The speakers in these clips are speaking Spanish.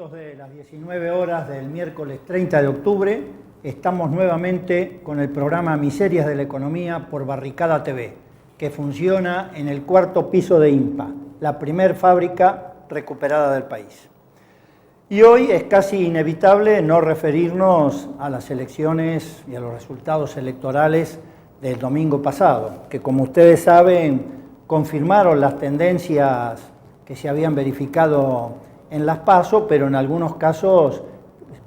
minutos de las 19 horas del miércoles 30 de octubre, estamos nuevamente con el programa Miserias de la Economía por Barricada TV, que funciona en el cuarto piso de INPA, la primer fábrica recuperada del país. Y hoy es casi inevitable no referirnos a las elecciones y a los resultados electorales del domingo pasado, que como ustedes saben confirmaron las tendencias que se habían verificado en las PASO, pero en algunos casos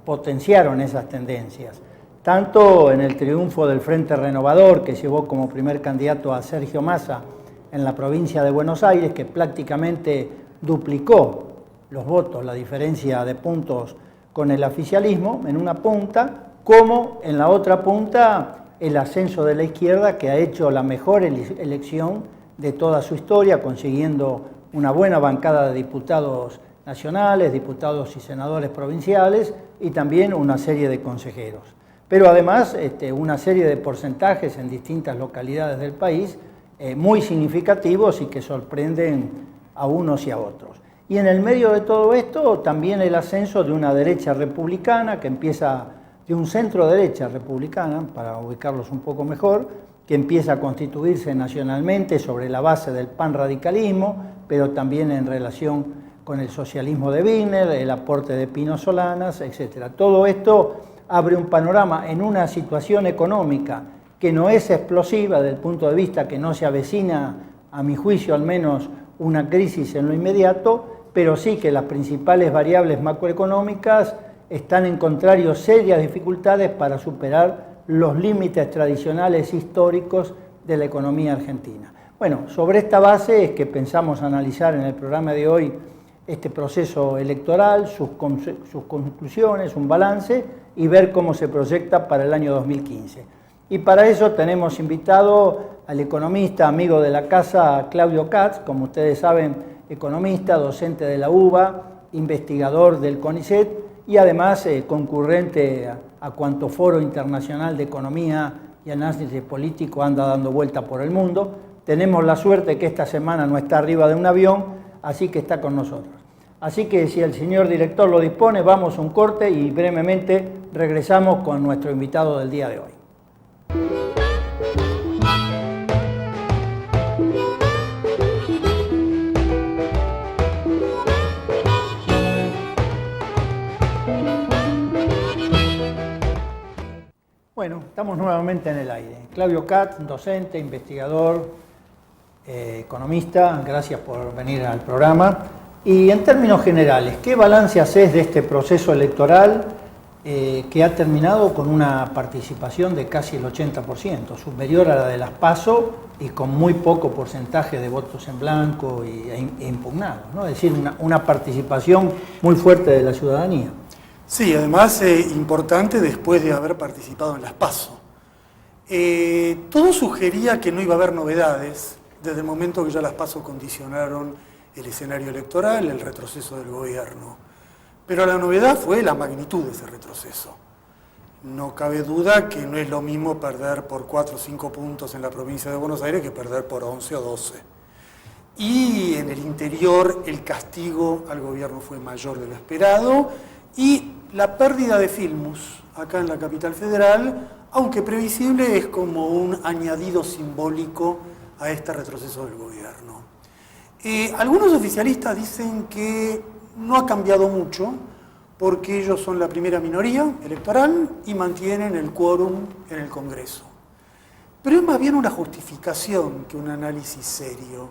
potenciaron esas tendencias. Tanto en el triunfo del Frente Renovador, que llevó como primer candidato a Sergio Massa en la provincia de Buenos Aires, que prácticamente duplicó los votos, la diferencia de puntos con el oficialismo en una punta, como en la otra punta el ascenso de la izquierda, que ha hecho la mejor elección de toda su historia, consiguiendo una buena bancada de diputados nacionales, diputados y senadores provinciales y también una serie de consejeros. Pero además una serie de porcentajes en distintas localidades del país muy significativos y que sorprenden a unos y a otros. Y en el medio de todo esto también el ascenso de una derecha republicana que empieza, de un centro derecha republicana, para ubicarlos un poco mejor, que empieza a constituirse nacionalmente sobre la base del panradicalismo, pero también en relación con el socialismo de Wiener, el aporte de Pino Solanas, etc. Todo esto abre un panorama en una situación económica que no es explosiva desde el punto de vista que no se avecina, a mi juicio al menos, una crisis en lo inmediato, pero sí que las principales variables macroeconómicas están encontrando serias dificultades para superar los límites tradicionales históricos de la economía argentina. Bueno, sobre esta base es que pensamos analizar en el programa de hoy este proceso electoral, sus conclusiones, un balance y ver cómo se proyecta para el año 2015. Y para eso tenemos invitado al economista, amigo de la casa, Claudio Katz, como ustedes saben, economista, docente de la UBA, investigador del CONICET y además concurrente a cuanto foro internacional de economía y análisis político anda dando vuelta por el mundo. Tenemos la suerte que esta semana no está arriba de un avión, así que está con nosotros. Así que si el señor director lo dispone, vamos a un corte y brevemente regresamos con nuestro invitado del día de hoy. Bueno, estamos nuevamente en el aire. Claudio Katz, docente, investigador, economista, gracias por venir al programa. Y en términos generales, ¿qué balance haces de este proceso electoral que ha terminado con una participación de casi el 80%, superior a la de las PASO y con muy poco porcentaje de votos en blanco e impugnados, ¿no? Es decir, una participación muy fuerte de la ciudadanía? Sí, además importante después de haber participado en las PASO. Todo sugería que no iba a haber novedades desde el momento que ya las PASO condicionaron el escenario electoral, el retroceso del gobierno. Pero la novedad fue la magnitud de ese retroceso. No cabe duda que no es lo mismo perder por 4 o 5 puntos en la provincia de Buenos Aires que perder por 11 o 12. Y en el interior el castigo al gobierno fue mayor de lo esperado y la pérdida de Filmus acá en la capital federal, aunque previsible, es como un añadido simbólico a este retroceso del gobierno. Algunos oficialistas dicen que no ha cambiado mucho porque ellos son la primera minoría electoral y mantienen el quórum en el Congreso. Pero es más bien una justificación que un análisis serio,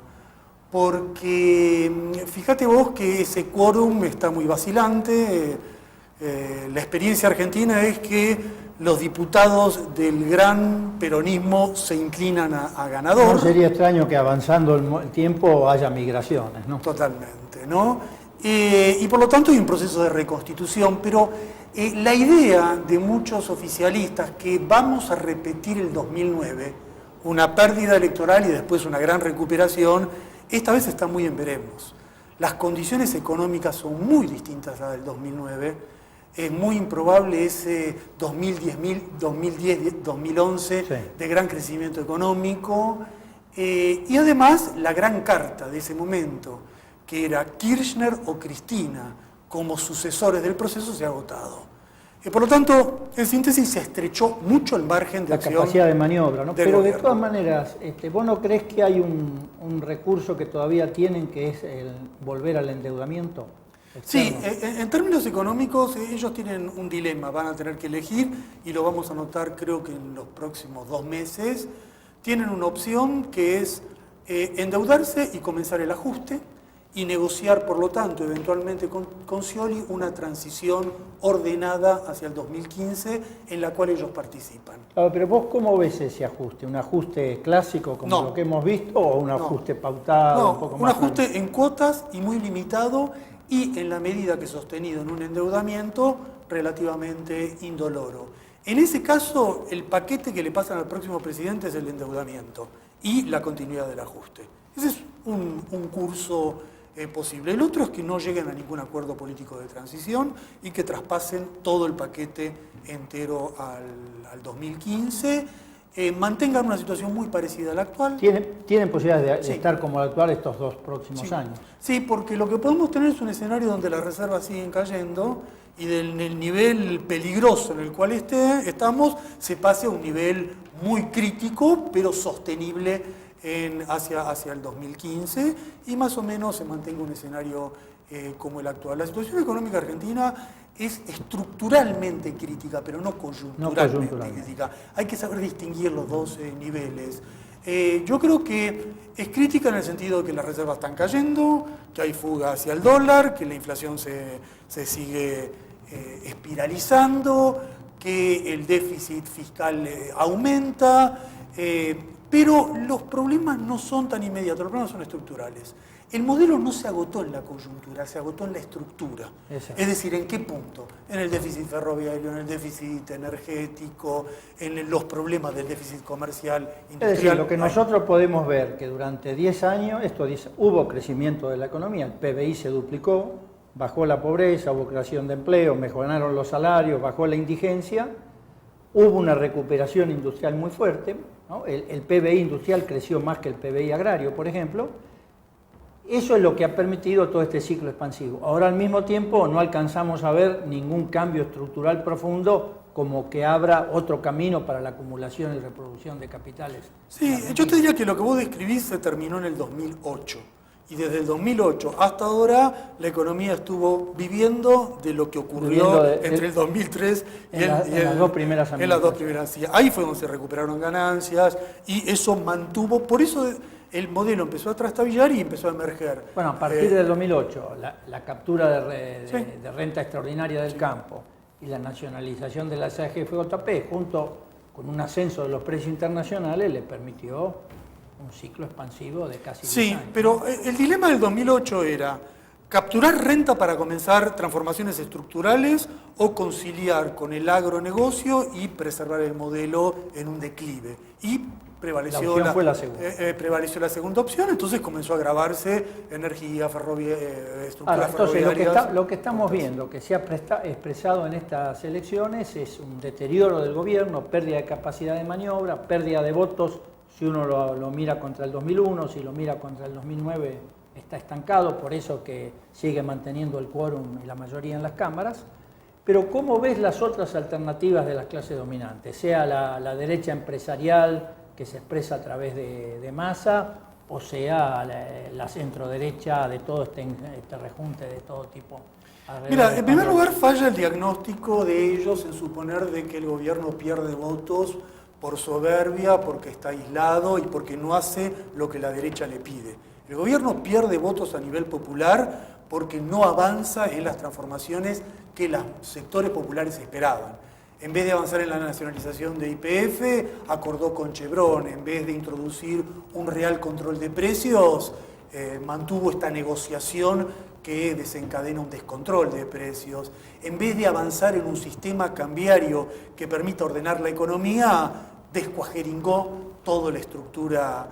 porque fíjate vos que ese quórum está muy vacilante. La experiencia argentina es que los diputados del gran peronismo se inclinan a ganador. No sería extraño que avanzando el tiempo haya migraciones, ¿no? Totalmente, ¿no? Y por lo tanto hay un proceso de reconstitución, pero la idea de muchos oficialistas que vamos a repetir el 2009, una pérdida electoral y después una gran recuperación, esta vez está muy en veremos. Las condiciones económicas son muy distintas a las del 2009. Es muy improbable ese 2010-2011 sí, de gran crecimiento económico. Y además la gran carta de ese momento, que era Kirchner o Cristina, como sucesores del proceso se ha agotado. Por lo tanto, en síntesis, se estrechó mucho el margen de la acción. La capacidad de maniobra, ¿no? Pero gobierno. De todas maneras, ¿vos no crees que hay un recurso que todavía tienen, que es el volver al endeudamiento externo? Sí, en términos económicos ellos tienen un dilema, van a tener que elegir y lo vamos a notar creo que en los próximos 2 meses. Tienen una opción que es endeudarse y comenzar el ajuste y negociar, por lo tanto, eventualmente con Scioli una transición ordenada hacia el 2015 en la cual ellos participan. Claro, pero vos ¿cómo ves ese ajuste? ¿Un ajuste clásico como lo que hemos visto o un ajuste pautado? Un poco más ajuste en cuotas y muy limitado y en la medida que sostenido en un endeudamiento relativamente indoloro. En ese caso, el paquete que le pasan al próximo presidente es el endeudamiento y la continuidad del ajuste. Ese es un curso posible. El otro es que no lleguen a ningún acuerdo político de transición y que traspasen todo el paquete entero al 2015, mantengan una situación muy parecida a la actual. ¿Tienen posibilidades de estar como la actual estos 2 próximos años? Sí, porque lo que podemos tener es un escenario donde las reservas siguen cayendo y del nivel peligroso en el cual estamos se pase a un nivel muy crítico, pero sostenible hacia el 2015 y más o menos se mantenga un escenario como el actual. La situación económica argentina es estructuralmente crítica, pero no coyunturalmente crítica. Hay que saber distinguir los dos niveles. Yo creo que es crítica en el sentido de que las reservas están cayendo, que hay fuga hacia el dólar, que la inflación se sigue espiralizando, que el déficit fiscal aumenta, pero los problemas no son tan inmediatos, los problemas son estructurales. El modelo no se agotó en la coyuntura, se agotó en la estructura. Exacto. Es decir, ¿en qué punto? En el déficit ferroviario, en el déficit energético, en los problemas del déficit comercial, industrial. Es decir, lo que nosotros podemos ver, que durante 10 años hubo crecimiento de la economía, el PBI se duplicó, bajó la pobreza, hubo creación de empleo, mejoraron los salarios, bajó la indigencia, hubo una recuperación industrial muy fuerte, ¿no? El PBI industrial creció más que el PBI agrario, por ejemplo. Eso es lo que ha permitido todo este ciclo expansivo. Ahora, al mismo tiempo, no alcanzamos a ver ningún cambio estructural profundo como que abra otro camino para la acumulación y reproducción de capitales. Sí, yo te diría que lo que vos describís se terminó en el 2008. Y desde el 2008 hasta ahora, la economía estuvo viviendo de lo que ocurrió entre el 2003 y las 2 primeras en las 2 primeras. Sí. Ahí fue donde se recuperaron ganancias y eso mantuvo, por eso el modelo empezó a trastabillar y empezó a emerger. Bueno, a partir del 2008, la captura de renta extraordinaria del campo y la nacionalización de la CGFJP, junto con un ascenso de los precios internacionales, le permitió un ciclo expansivo de casi 10 años. Sí, pero el dilema del 2008 era capturar renta para comenzar transformaciones estructurales o conciliar con el agronegocio y preservar el modelo en un declive. Y prevaleció prevaleció la segunda opción, entonces comenzó a agravarse energía, estructuras ferroviarias. Entonces, lo que estamos viendo, que se ha expresado en estas elecciones, es un deterioro del gobierno, pérdida de capacidad de maniobra, pérdida de votos. Si uno lo mira contra el 2001, si lo mira contra el 2009, está estancado, por eso que sigue manteniendo el quórum y la mayoría en las cámaras. Pero ¿cómo ves las otras alternativas de las clases dominantes? Sea la derecha empresarial, que se expresa a través de Massa, o sea la centroderecha de todo este rejunte de todo tipo. Mira, en primer lugar falla el diagnóstico de ellos en suponer de que el gobierno pierde votos por soberbia, porque está aislado y porque no hace lo que la derecha le pide. El gobierno pierde votos a nivel popular porque no avanza en las transformaciones que los sectores populares esperaban. En vez de avanzar en la nacionalización de YPF, acordó con Chevron. En vez de introducir un real control de precios, mantuvo esta negociación que desencadena un descontrol de precios. En vez de avanzar en un sistema cambiario que permita ordenar la economía, descuajeringó toda la estructura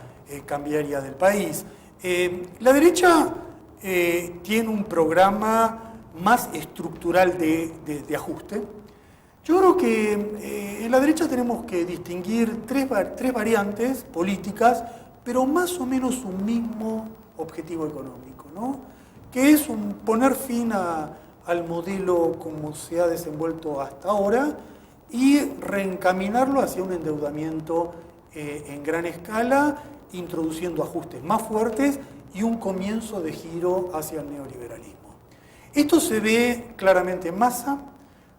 cambiaria del país. La derecha tiene un programa más estructural de ajuste. Yo creo que en la derecha tenemos que distinguir tres variantes políticas, pero más o menos un mismo objetivo económico, ¿no? Que es poner fin a al modelo como se ha desenvuelto hasta ahora y reencaminarlo hacia un endeudamiento en gran escala, introduciendo ajustes más fuertes y un comienzo de giro hacia el neoliberalismo. Esto se ve claramente en Massa.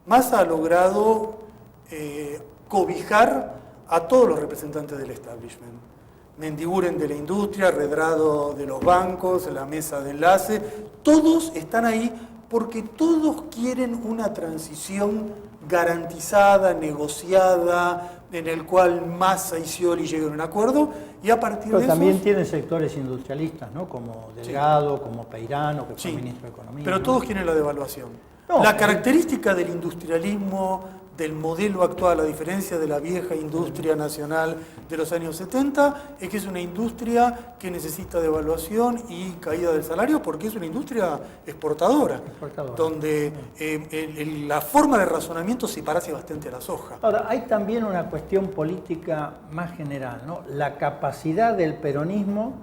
Massa ha logrado cobijar a todos los representantes del establishment. Mendiguren de la industria, Redrado de los bancos, la mesa de enlace, todos están ahí porque todos quieren una transición garantizada, negociada, en el cual Massa y Scioli lleguen a un acuerdo, y a partir Pero de eso... también tienen sectores industrialistas, ¿no? Como Delgado, como Peirano, que fue Sí, ministro de Economía. pero ¿no? todos quieren la devaluación. No, la característica del industrialismo, del modelo actual, a diferencia de la vieja industria nacional de los años 70, es que es una industria que necesita devaluación y caída del salario porque es una industria exportadora. Donde la forma de razonamiento se parece bastante a la soja. Ahora, hay también una cuestión política más general, ¿no? La capacidad del peronismo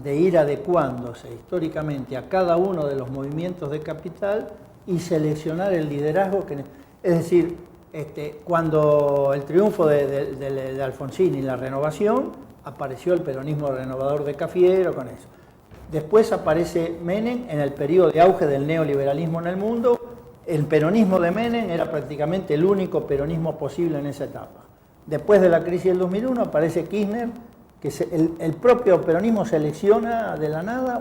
de ir adecuándose históricamente a cada uno de los movimientos de capital y seleccionar el liderazgo que... Es decir, cuando el triunfo de Alfonsín y la renovación, apareció el peronismo renovador de Cafiero con eso. Después aparece Menem en el periodo de auge del neoliberalismo en el mundo. El peronismo de Menem era prácticamente el único peronismo posible en esa etapa. Después de la crisis del 2001 aparece Kirchner, que el propio peronismo selecciona de la nada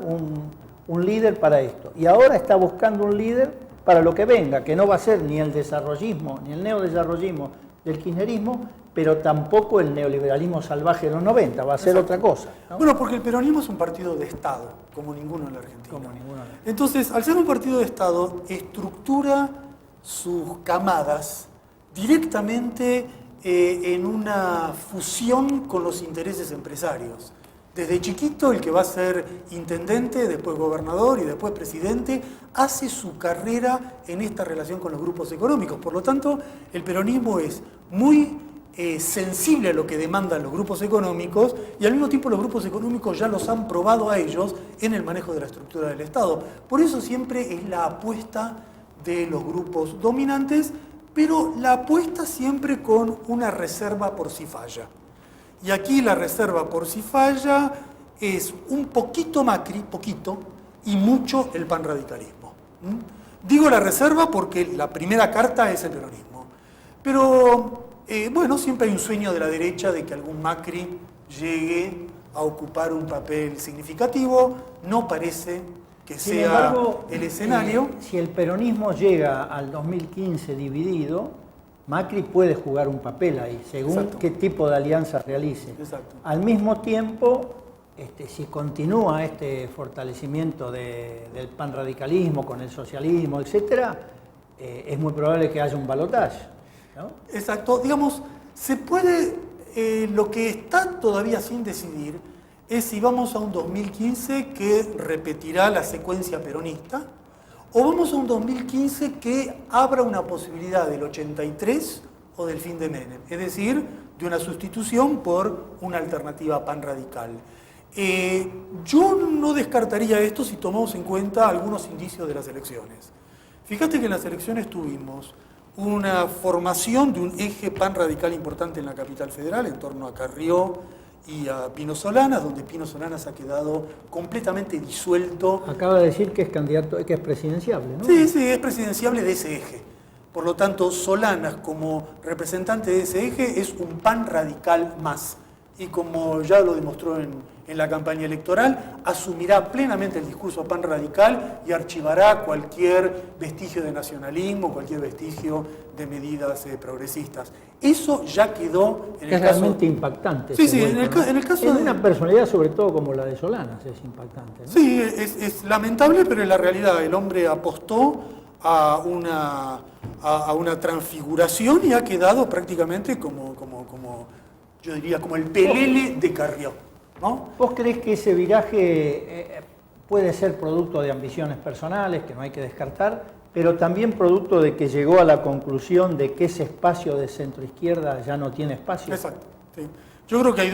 un líder para esto. Y ahora está buscando un líder para lo que venga, que no va a ser ni el desarrollismo, ni el neodesarrollismo del kirchnerismo, pero tampoco el neoliberalismo salvaje de los 90, va a ser otra cosa, ¿no? Bueno, porque el peronismo es un partido de Estado, como ninguno en la Argentina. Entonces, al ser un partido de Estado, estructura sus camadas directamente en una fusión con los intereses empresarios. Desde chiquito, el que va a ser intendente, después gobernador y después presidente, hace su carrera en esta relación con los grupos económicos. Por lo tanto, el peronismo es muy sensible a lo que demandan los grupos económicos y al mismo tiempo los grupos económicos ya los han probado a ellos en el manejo de la estructura del Estado. Por eso siempre es la apuesta de los grupos dominantes, pero la apuesta siempre con una reserva por si falla. Y aquí la reserva por si falla es un poquito Macri, poquito, y mucho el panradicalismo. Digo la reserva porque la primera carta es el peronismo. Pero, bueno, siempre hay un sueño de la derecha de que algún Macri llegue a ocupar un papel significativo. No parece que sea embargo, el escenario. Si el peronismo llega al 2015 dividido, Macri puede jugar un papel ahí, según Exacto. qué tipo de alianza realice. Exacto. Al mismo tiempo, si continúa este fortalecimiento del panradicalismo con el socialismo, etc., es muy probable que haya un balotaje, ¿no? Exacto. Digamos, se puede, lo que está todavía sin decidir es si vamos a un 2015 que repetirá la secuencia peronista, o vamos a un 2015 que abra una posibilidad del 83 o del fin de Menem, es decir, de una sustitución por una alternativa panradical. Yo no descartaría esto si tomamos en cuenta algunos indicios de las elecciones. Fíjate que en las elecciones tuvimos una formación de un eje panradical importante en la capital federal, en torno a Carrió y a Pino Solanas, donde Pino Solanas ha quedado completamente disuelto. Acaba de decir que es candidato, que es presidenciable, ¿no? Sí, es presidenciable de ese eje. Por lo tanto, Solanas, como representante de ese eje, es un pan radical más. Y como ya lo demostró en la campaña electoral, asumirá plenamente el discurso pan radical y archivará cualquier vestigio de nacionalismo, cualquier vestigio de medidas progresistas. Eso ya quedó en el caso... Es realmente impactante. Sí, sí, vuelco, en el caso en de... una personalidad sobre todo como la de Solanas es impactante, ¿no? Sí, es lamentable, pero en la realidad el hombre apostó a una transfiguración y ha quedado prácticamente como yo diría, como el pelele de Carrió, ¿no? ¿Vos creés que ese viraje puede ser producto de ambiciones personales, que no hay que descartar, pero también producto de que llegó a la conclusión de que ese espacio de centroizquierda ya no tiene espacio? Exacto. Sí. Yo creo que hay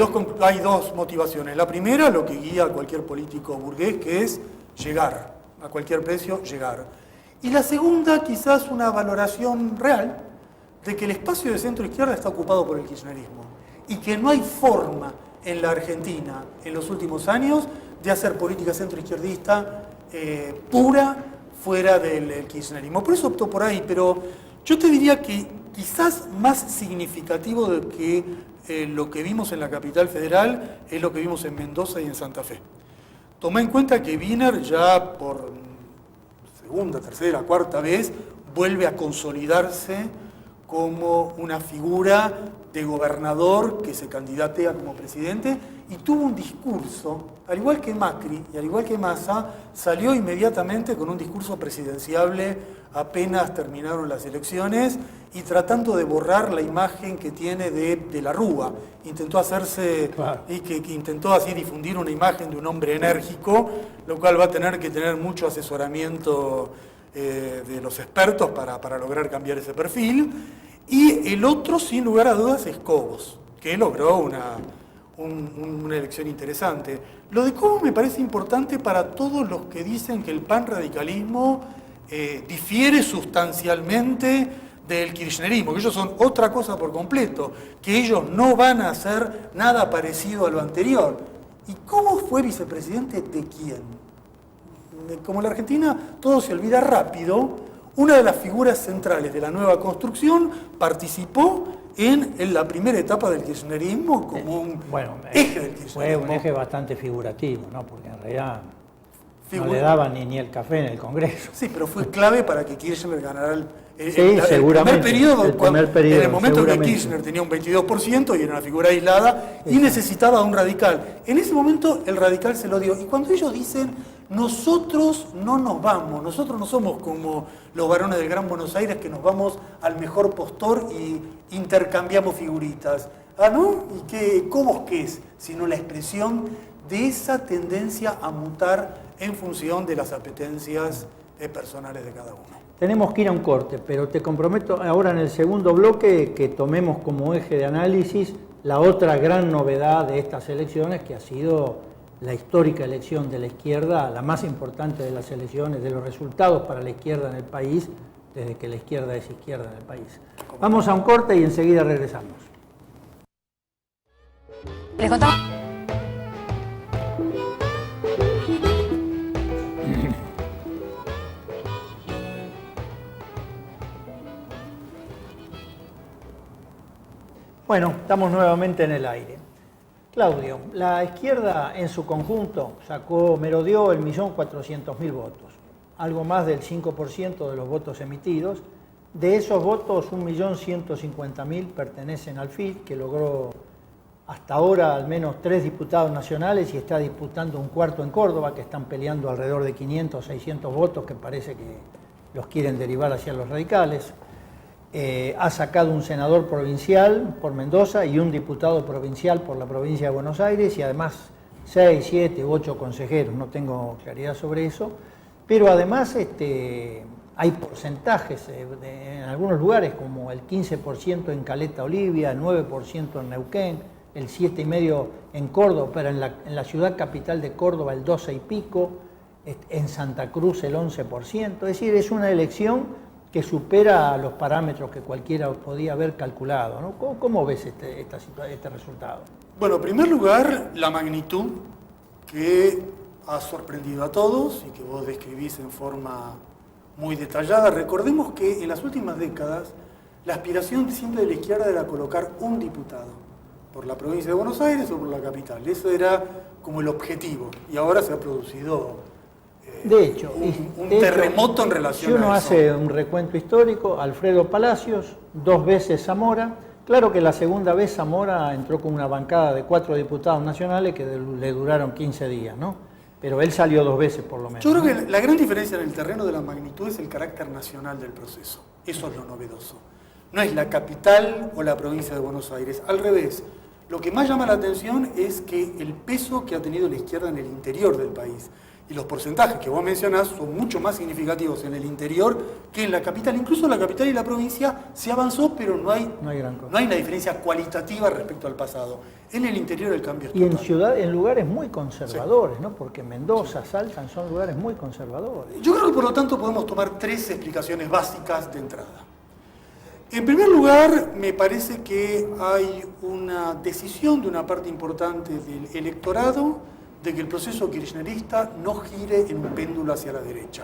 dos motivaciones. La primera, lo que guía a cualquier político burgués, que es llegar, a cualquier precio, llegar. Y la segunda, quizás una valoración real de que el espacio de centro-izquierda está ocupado por el kirchnerismo y que no hay forma en la Argentina en los últimos años de hacer política centro-izquierdista pura fuera del kirchnerismo. Por eso optó por ahí, pero yo te diría que quizás más significativo de que lo que vimos en la capital federal es lo que vimos en Mendoza y en Santa Fe. Tomá en cuenta que Wiener ya por segunda, tercera, cuarta vez vuelve a consolidarse como una figura de gobernador que se candidatea como presidente y tuvo un discurso, al igual que Macri y al igual que Massa, salió inmediatamente con un discurso presidenciable apenas terminaron las elecciones y tratando de borrar la imagen que tiene de la Rúa. Intentó hacerse, claro, y que intentó así difundir una imagen de un hombre enérgico, lo cual va a tener que tener mucho asesoramiento de los expertos para lograr cambiar ese perfil. Y el otro, sin lugar a dudas, es Cobos, que logró una elección interesante. Lo de Cobos me parece importante para todos los que dicen que el panradicalismo difiere sustancialmente del kirchnerismo, que ellos son otra cosa por completo, que ellos no van a hacer nada parecido a lo anterior. ¿Y Cobos fue vicepresidente de quién? Como en la Argentina todo se olvida rápido, una de las figuras centrales de la nueva construcción participó en la primera etapa del kirchnerismo como un eje del kirchnerismo. Fue un eje bastante figurativo, ¿no? Porque en realidad no le daban ni el café en el Congreso. Sí, pero fue clave para que Kirchner ganara el primer periodo, en el momento que Kirchner tenía un 22% y era una figura aislada y necesitaba un radical. En ese momento el radical se lo dio. Y cuando ellos dicen, nosotros no nos vamos, nosotros no somos como los varones del Gran Buenos Aires que nos vamos al mejor postor y intercambiamos figuritas. Ah, ¿no? ¿Y cómo es que es? Sino la expresión de esa tendencia a mutar en función de las apetencias personales de cada uno. Tenemos que ir a un corte, pero te comprometo ahora en el segundo bloque que tomemos como eje de análisis la otra gran novedad de estas elecciones, que ha sido la histórica elección de la izquierda, la más importante de las elecciones, de los resultados para la izquierda en el país, desde que la izquierda es izquierda en el país. Vamos a un corte y enseguida regresamos. Les contamos. Bueno, estamos nuevamente en el aire. Claudio, la izquierda en su conjunto merodeó 1.400.000 votos, algo más del 5% de los votos emitidos. De esos votos, 1.150.000 pertenecen al FIT, que logró hasta ahora al menos 3 diputados nacionales y está disputando un cuarto en Córdoba, que están peleando alrededor de 500 o 600 votos, que parece que los quieren derivar hacia los radicales. Ha sacado un senador provincial por Mendoza y un diputado provincial por la provincia de Buenos Aires y además 6, 7 u 8 consejeros, no tengo claridad sobre eso, pero además hay porcentajes en algunos lugares como el 15% en Caleta Olivia, el 9% en Neuquén, el 7,5% en Córdoba, pero en la ciudad capital de Córdoba el 12 y pico, en Santa Cruz el 11%, es decir, es una elección que supera los parámetros que cualquiera podía haber calculado, ¿no? ¿Cómo ves este resultado? Bueno, en primer lugar, la magnitud que ha sorprendido a todos y que vos describís en forma muy detallada. Recordemos que en las últimas décadas la aspiración siempre de la izquierda era colocar un diputado por la provincia de Buenos Aires o por la capital. Eso era como el objetivo y ahora se ha producido de hecho, un terremoto en relación a eso. Si uno hace un recuento histórico, Alfredo Palacios, 2 veces Zamora. Claro que la segunda vez Zamora entró con una bancada de 4 diputados nacionales que le duraron 15 días, ¿no? Pero él salió 2 veces por lo menos. Yo creo que la gran diferencia en el terreno de la magnitud es el carácter nacional del proceso. Eso es lo novedoso. No es la capital o la provincia de Buenos Aires. Al revés, lo que más llama la atención es que el peso que ha tenido la izquierda en el interior del país. Y los porcentajes que vos mencionás son mucho más significativos en el interior que en la capital. Incluso en la capital y la provincia se avanzó, pero no hay una diferencia cualitativa respecto al pasado. En el interior el cambio es total. En lugares muy conservadores, ¿no? Porque Mendoza, Salta son lugares muy conservadores. Yo creo que por lo tanto podemos tomar tres explicaciones básicas de entrada. En primer lugar, me parece que hay una decisión de una parte importante del electorado de que el proceso kirchnerista no gire en un péndulo hacia la derecha.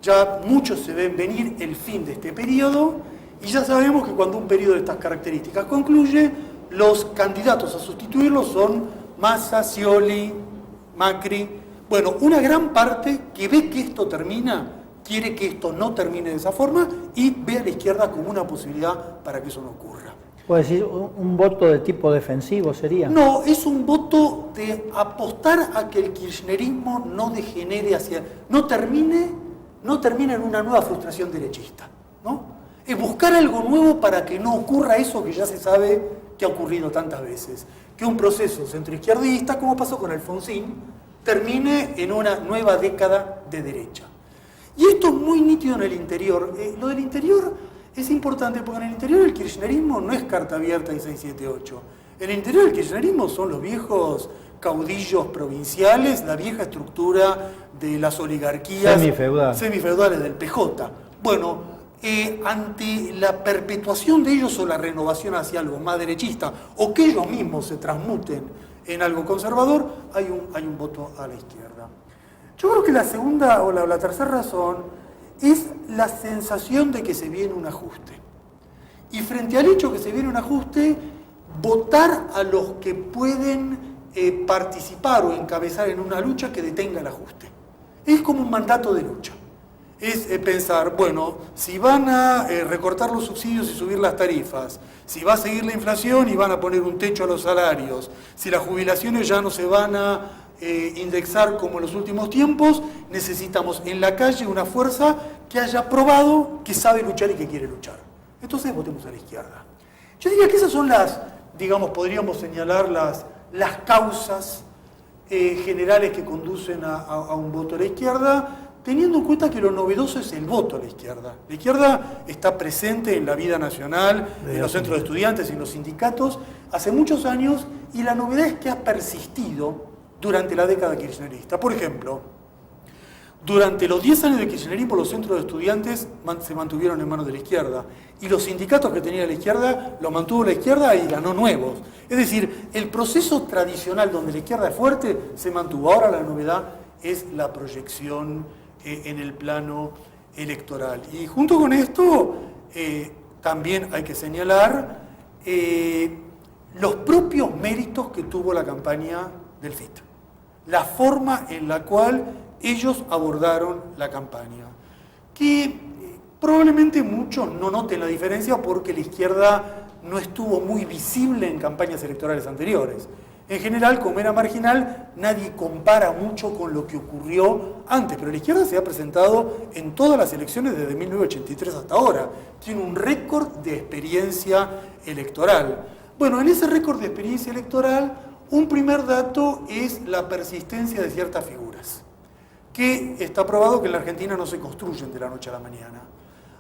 Ya muchos se ven venir el fin de este periodo y ya sabemos que cuando un periodo de estas características concluye, los candidatos a sustituirlo son Massa, Scioli, Macri. Bueno, una gran parte que ve que esto termina, quiere que esto no termine de esa forma y ve a la izquierda como una posibilidad para que eso no ocurra. ¿Puede decir un voto de tipo defensivo sería? No, es un voto de apostar a que el kirchnerismo no degenere no termine en una nueva frustración derechista, ¿no? Es buscar algo nuevo para que no ocurra eso que ya se sabe que ha ocurrido tantas veces. Que un proceso centroizquierdista, como pasó con Alfonsín, termine en una nueva década de derecha. Y esto es muy nítido en el interior. Lo del interior es importante porque en el interior el kirchnerismo no es carta abierta y 678. En el interior del kirchnerismo son los viejos caudillos provinciales, la vieja estructura de las oligarquías semifeudales del PJ. Bueno, ante la perpetuación de ellos o la renovación hacia algo más derechista o que ellos mismos se transmuten en algo conservador, hay un voto a la izquierda. Yo creo que la segunda o la tercera razón es la sensación de que se viene un ajuste. Y frente al hecho que se viene un ajuste, votar a los que pueden participar o encabezar en una lucha que detenga el ajuste. Es como un mandato de lucha. Es pensar, bueno, si van a recortar los subsidios y subir las tarifas, si va a seguir la inflación y van a poner un techo a los salarios, si las jubilaciones ya no se van a indexar como en los últimos tiempos, necesitamos en la calle una fuerza que haya probado que sabe luchar y que quiere luchar. Entonces votemos a la izquierda. Yo diría que esas son podríamos señalar las causas generales que conducen a un voto a la izquierda, teniendo en cuenta que lo novedoso es el voto a la izquierda. La izquierda está presente en la vida nacional, en los centros de estudiantes, en los sindicatos, hace muchos años, y la novedad es que ha persistido durante la década kirchnerista. Por ejemplo, durante los 10 años de kirchnerismo los centros de estudiantes se mantuvieron en manos de la izquierda y los sindicatos que tenía la izquierda los mantuvo la izquierda y ganó nuevos. Es decir, el proceso tradicional donde la izquierda es fuerte se mantuvo. Ahora la novedad es la proyección en el plano electoral. Y junto con esto también hay que señalar los propios méritos que tuvo la campaña del FIT. La forma en la cual ellos abordaron la campaña. Que probablemente muchos no noten la diferencia porque la izquierda no estuvo muy visible en campañas electorales anteriores. En general, como era marginal, nadie compara mucho con lo que ocurrió antes, pero la izquierda se ha presentado en todas las elecciones desde 1983 hasta ahora. Tiene un récord de experiencia electoral. Bueno, en ese récord de experiencia electoral, un primer dato es la persistencia de ciertas figuras, que está probado que en la Argentina no se construyen de la noche a la mañana.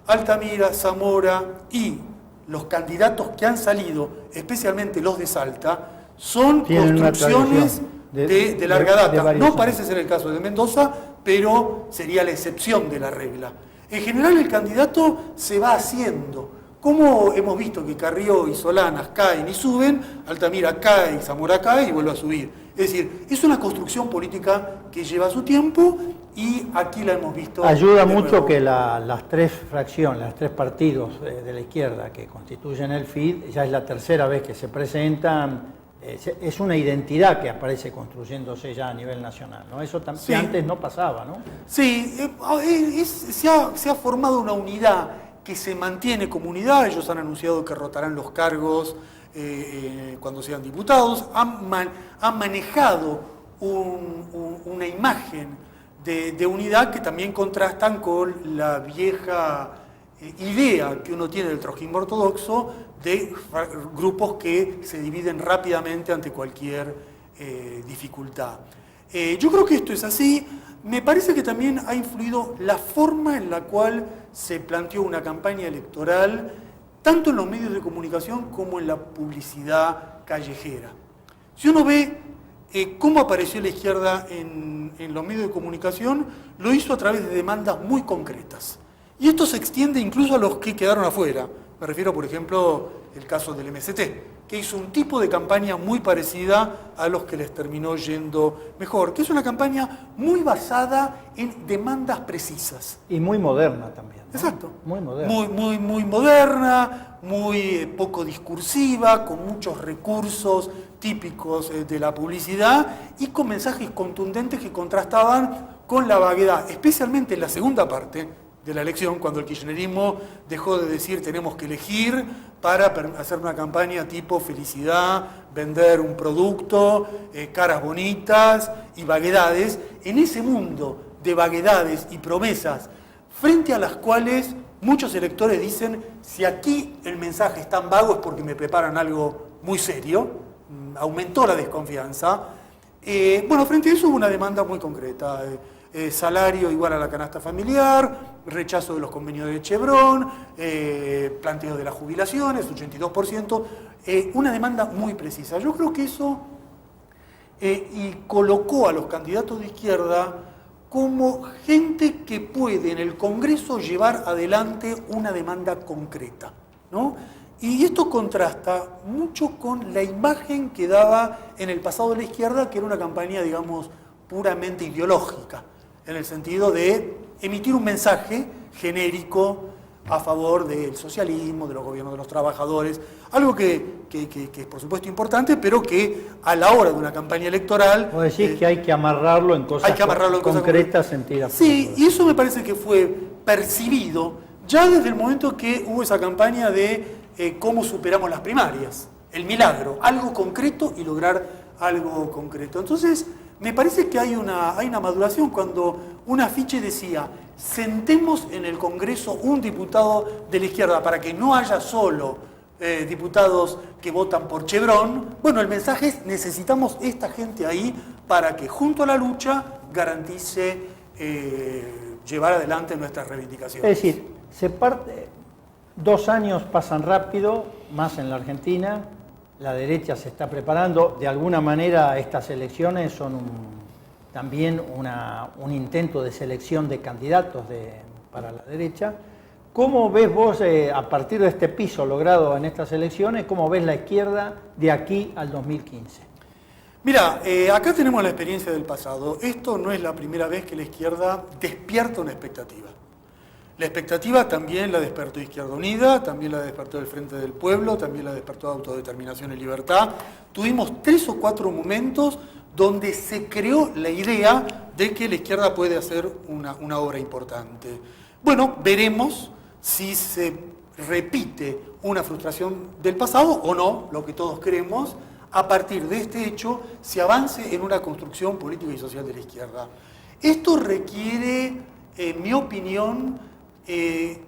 Altamira, Zamora y los candidatos que han salido, especialmente los de Salta, son construcciones de larga data. No parece ser el caso de Mendoza, pero sería la excepción de la regla. En general el candidato se va haciendo. Como hemos visto que Carrió y Solanas caen y suben, Altamira cae y Zamora cae y vuelve a subir. Es decir, es una construcción política que lleva su tiempo y aquí la hemos visto. Ayuda mucho que las tres fracciones, los tres partidos de la izquierda que constituyen el FID, ya es la tercera vez que se presentan. Es una identidad que aparece construyéndose ya a nivel nacional, ¿no? Eso también sí, antes no pasaba, ¿no? Sí, se ha formado una unidad que se mantiene como unidad. Ellos han anunciado que rotarán los cargos cuando sean diputados. Han manejado una imagen de unidad que también contrastan con la vieja idea que uno tiene del trotskismo ortodoxo de grupos que se dividen rápidamente ante cualquier dificultad. Yo creo que esto es así. Me parece que también ha influido la forma en la cual se planteó una campaña electoral, tanto en los medios de comunicación como en la publicidad callejera. Si uno ve cómo apareció la izquierda en los medios de comunicación, lo hizo a través de demandas muy concretas. Y esto se extiende incluso a los que quedaron afuera. Me refiero, por ejemplo, al caso del MST, que hizo un tipo de campaña muy parecida a los que les terminó yendo mejor, que es una campaña muy basada en demandas precisas. Y muy moderna también, ¿no? Exacto. Muy moderna. Muy moderna, muy poco discursiva, con muchos recursos típicos de la publicidad y con mensajes contundentes que contrastaban con la vaguedad, especialmente en la segunda parte de la elección, cuando el kirchnerismo dejó de decir tenemos que elegir para hacer una campaña tipo felicidad, vender un producto, caras bonitas y vaguedades. En ese mundo de vaguedades y promesas, frente a las cuales muchos electores dicen, si aquí el mensaje es tan vago es porque me preparan algo muy serio, aumentó la desconfianza. Frente a eso hubo una demanda muy concreta. Salario igual a la canasta familiar, rechazo de los convenios de Chevron, planteo de las jubilaciones, 82%, una demanda muy precisa. Yo creo que eso y colocó a los candidatos de izquierda como gente que puede en el Congreso llevar adelante una demanda concreta, ¿no? Y esto contrasta mucho con la imagen que daba en el pasado de la izquierda, que era una campaña, digamos, puramente ideológica, en el sentido de emitir un mensaje genérico a favor del socialismo, de los gobiernos de los trabajadores, algo que es por supuesto importante, pero que a la hora de una campaña electoral... Vos decís que hay que amarrarlo en cosas concretas, sentidas. Sí, y eso me parece que fue percibido ya desde el momento que hubo esa campaña de cómo superamos las primarias, el milagro, algo concreto y lograr algo concreto. Entonces, me parece que hay una maduración cuando un afiche decía, sentemos en el Congreso un diputado de la izquierda para que no haya solo diputados que votan por Chevron. Bueno, el mensaje es, necesitamos esta gente ahí para que junto a la lucha garantice llevar adelante nuestras reivindicaciones. Es decir, 2 años pasan rápido, más en la Argentina. La derecha se está preparando. De alguna manera estas elecciones son también un intento de selección de candidatos para la derecha. ¿Cómo ves vos, a partir de este piso logrado en estas elecciones, cómo ves la izquierda de aquí al 2015? Mira, acá tenemos la experiencia del pasado. Esto no es la primera vez que la izquierda despierta una expectativa. La expectativa también la despertó Izquierda Unida, también la despertó el Frente del Pueblo, también la despertó Autodeterminación y Libertad. Tuvimos 3 o 4 momentos donde se creó la idea de que la izquierda puede hacer una obra importante. Bueno, veremos si se repite una frustración del pasado o no, lo que todos queremos, a partir de este hecho se avance en una construcción política y social de la izquierda. Esto requiere, en mi opinión,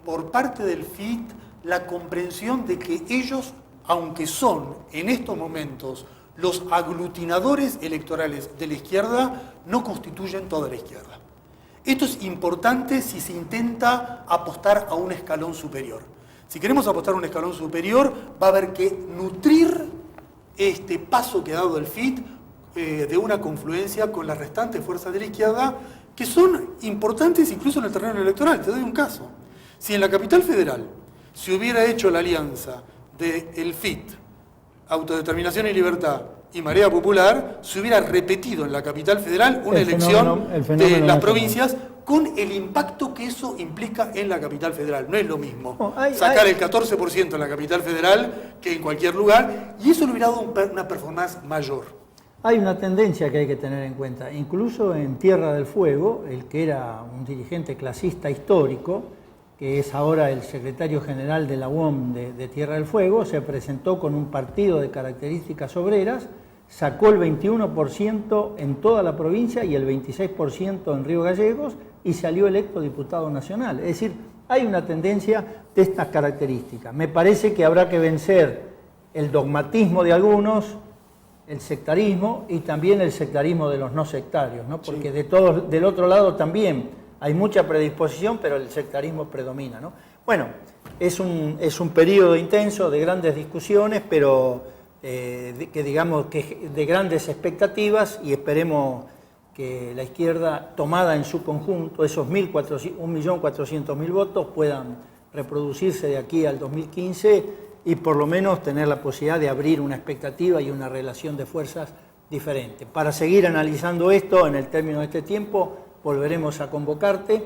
por parte del FIT, la comprensión de que ellos, aunque son en estos momentos los aglutinadores electorales de la izquierda, no constituyen toda la izquierda. Esto es importante si se intenta apostar a un escalón superior. Si queremos apostar a un escalón superior, va a haber que nutrir este paso que ha dado el FIT de una confluencia con las restantes fuerzas de la izquierda, que son importantes incluso en el terreno electoral. Te doy un caso. Si en la Capital Federal se hubiera hecho la alianza del FIT, Autodeterminación y Libertad, y Marea Popular, se hubiera repetido en la Capital Federal una elección de las provincias con el impacto que eso implica en la Capital Federal. No es lo mismo sacar el 14% en la Capital Federal que en cualquier lugar, y eso le hubiera dado una performance mayor. Hay una tendencia que hay que tener en cuenta. Incluso en Tierra del Fuego, el que era un dirigente clasista histórico, que es ahora el secretario general de la UOM de Tierra del Fuego, se presentó con un partido de características obreras, sacó el 21% en toda la provincia y el 26% en Río Gallegos y salió electo diputado nacional. Es decir, hay una tendencia de estas características. Me parece que habrá que vencer el dogmatismo de algunos el sectarismo y también el sectarismo de los no sectarios, ¿no? Porque Sí. del otro lado también hay mucha predisposición, pero el sectarismo predomina, ¿no? Bueno, es un periodo intenso de grandes discusiones, pero de grandes expectativas, y esperemos que la izquierda, tomada en su conjunto, esos 1.400.000 votos puedan reproducirse de aquí al 2015 y por lo menos tener la posibilidad de abrir una expectativa y una relación de fuerzas diferente. Para seguir analizando esto en el término de este tiempo, volveremos a convocarte.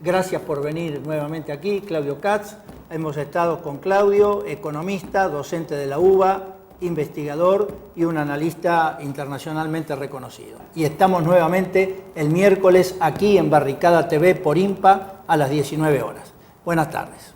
Gracias por venir nuevamente aquí, Claudio Katz. Hemos estado con Claudio, economista, docente de la UBA, investigador y un analista internacionalmente reconocido. Y estamos nuevamente el miércoles aquí en Barricada TV por INPA a las 19 horas. Buenas tardes.